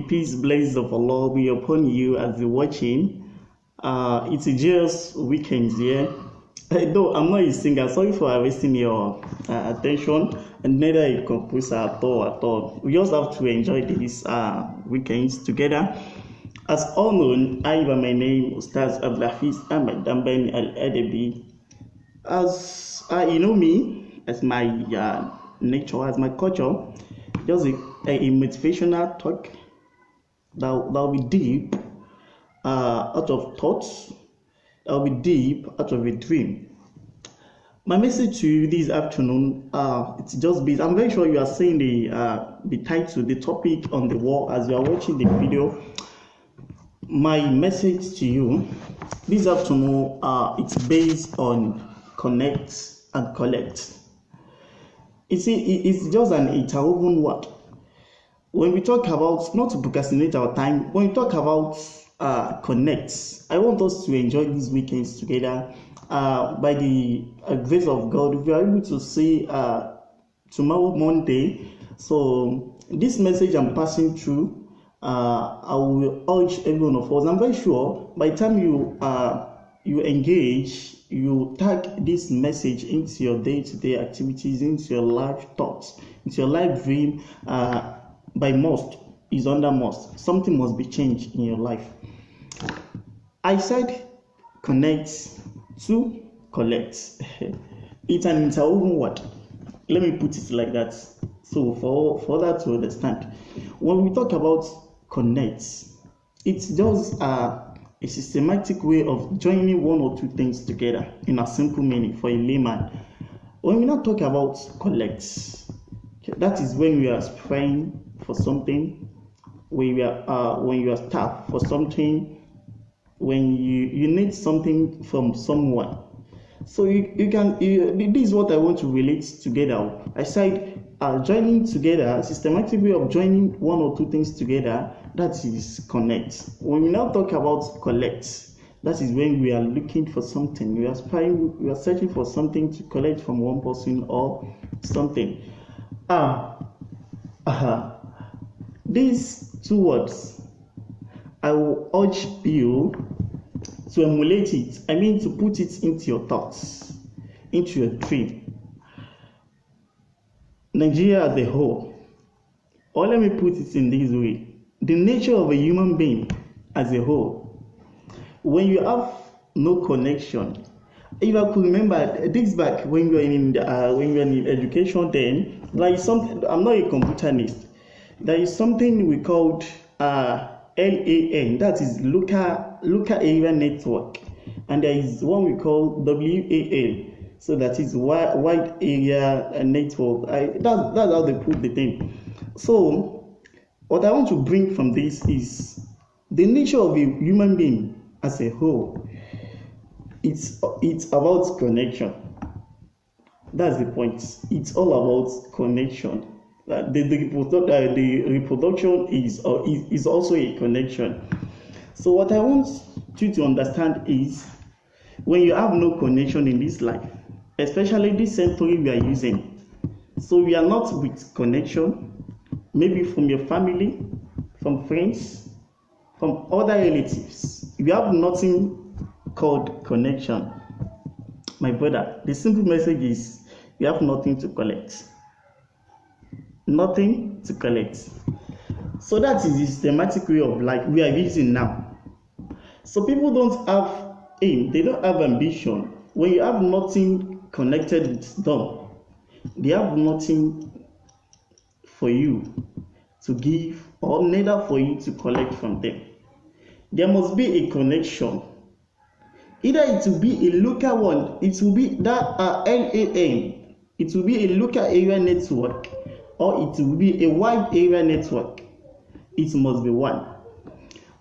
peace, blessings of Allah be upon you as you're watching. It's a just weekend here. Though I'm not a singer, sorry for wasting your attention, and neither a composer at all. We just have to enjoy these weekends together. As all known, I by my name Ustaz Abdulhafiz Ahmed Damben Al Edebi. As you know me, as my nature, as my culture, just a motivational talk that'll be deep out of thoughts, that'll be deep out of a dream. My message to you this afternoon, it's just based. I'm very sure you are seeing the title, the topic on the wall as you are watching the video. My message to you this afternoon, it's based on connect and collect. You see, it's just an interwoven word. When we talk about, not to procrastinate our time, when we talk about connect, I want us to enjoy these weekends together. By the grace of God, we are able to see tomorrow, Monday. So this message I'm passing through, I will urge every one of us. I'm very sure by the time you engage, you tag this message into your day-to-day activities, into your life thoughts, into your life dream. By must is under must. Something must be changed in your life. I said connect to collect. It's an interwoven word. Let me put it like that. So for that to understand, when we talk about connect, it's just a systematic way of joining one or two things together in a simple meaning for a layman. When we now talk about collect, that is when we are praying for something, when you are staffed for something, when you need something from someone. So this is what I want to relate together. I said joining together, systematic way of joining one or two things together, that is connect. When we now talk about collect, that is when we are looking for something, we are searching for something to collect from one person or something. These two words, I will urge you to emulate it. I mean, to put it into your thoughts, into your dream. Nigeria as a whole, or let me put it in this way: the nature of a human being as a whole. When you have no connection, if I could remember this back when you were in education, then there is something. I'm not a computerist. There is something we called LAN, that is local area network, and there is one we call WAN, so that is wide area network. That's how they put the thing. So what I want to bring from this is the nature of a human being as a whole. It's about connection. That's the point. It's all about connection. The reproduction is also a connection. So what I want you to understand is, when you have no connection in this life, especially this century we are using, so we are not with connection, maybe from your family, from friends, from other relatives, you have nothing called connection. My brother, the simple message is you have nothing to collect. Nothing to collect. So that is the systematic way of life we are using now. So people don't have aim, they don't have ambition. When you have nothing connected with them, they have nothing for you to give, or neither for you to collect from them. There must be a connection. Either it will be a local one, it will be that LAN, it will be a local area network, or it will be a wide area network. It must be one.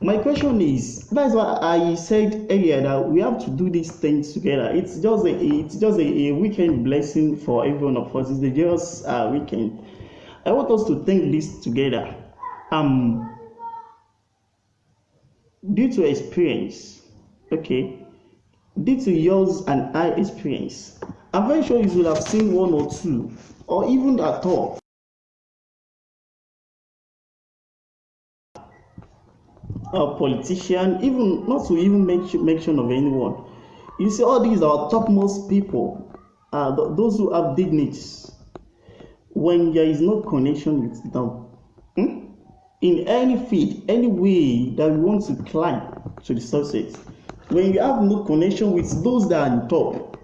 My question is, that's why I said earlier that we have to do these things together. It's just a weekend blessing for every one of us. It's just a weekend. I want us to think this together. Due to experience, okay, due to yours and I experience, I'm very sure you will have seen one or two, or even at all, a politician, even not to even make mention of anyone. You see, all these are topmost people, those who have dignities. When there is no connection with them, in any field, any way that you want to climb to the success, when you have no connection with those that are on top,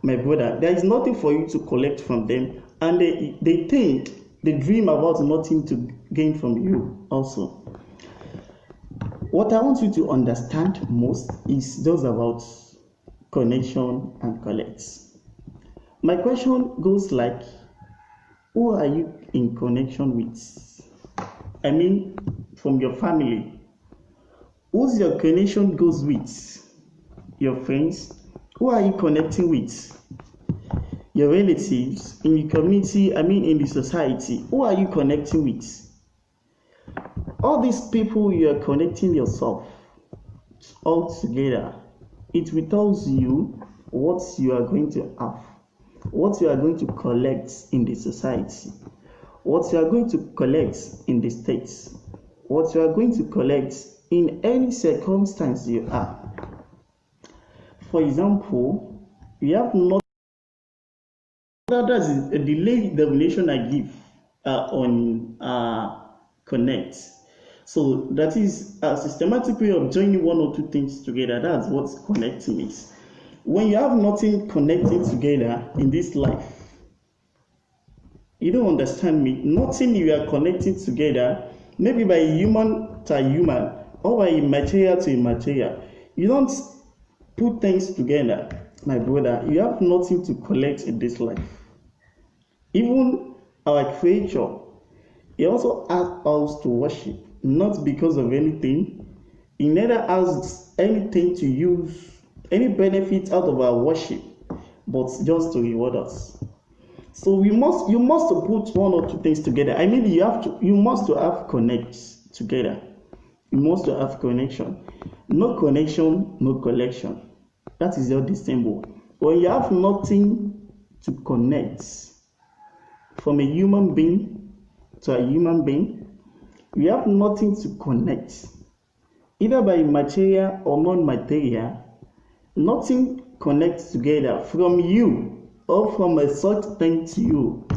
my brother, there is nothing for you to collect from them, and they dream about nothing to gain from you also. What I want you to understand most is just about connection and collect. My question goes like, who are you in connection with? I mean, from your family. Who's your connection goes with? Your friends? Who are you connecting with? Your relatives, in the community, I mean in the society. Who are you connecting with? All these people you are connecting yourself all together, it will tell you what you are going to have, what you are going to collect in the society, what you are going to collect in the states, what you are going to collect in any circumstance you are. For example, you have not. That is a delayed definition I give on connect. So that is a systematic way of joining one or two things together. That's what connecting is. When you have nothing connecting together in this life, you don't understand me. Nothing you are connecting together, maybe by human to human or by material to material. You don't put things together, my brother. You have nothing to collect in this life. Even our creature, he also asks us to worship, not because of anything. He never asks anything to use, any benefit out of our worship, but just to reward us. So you must put one or two things together. I mean, you must have connect together. You must have connection. No connection, no collection. That is your symbol. When you have nothing to connect from a human being to a human being, you have nothing to connect, either by material or non-material. Nothing connects together from you or from a such thing to you,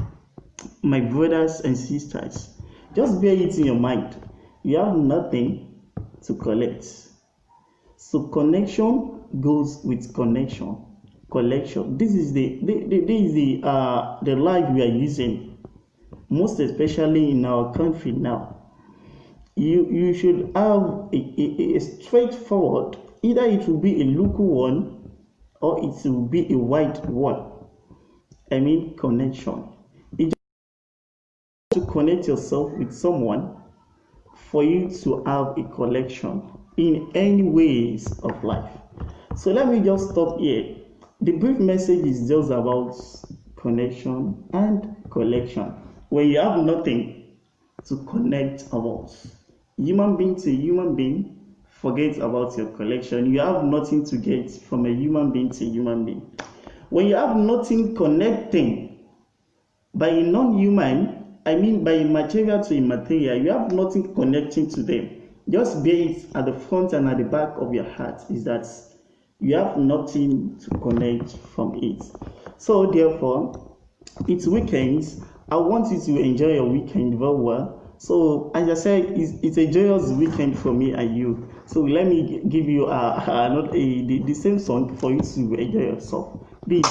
my brothers and sisters. Just bear it in your mind. You have nothing to collect. So connection goes with connection. Collection. This is the life we are using, most especially in our country now. You should have a straightforward, either it will be a local one or it will be a wide one. I mean connection. You just have to connect yourself with someone for you to have a collection in any ways of life. So let me just stop here. The brief message is just about connection and collection. When you have nothing to connect about, human being to human being, forget about your collection. You have nothing to get from a human being to human being. When you have nothing connecting by a non-human, I mean by material to immaterial, you have nothing connecting to them. Just bear it at the front and at the back of your heart, is that you have nothing to connect from it. So therefore, it's weekends. I want you to enjoy your weekend very well. So as I said, it's a joyous weekend for me and you. So let me give you the same song for you to enjoy yourself. Please.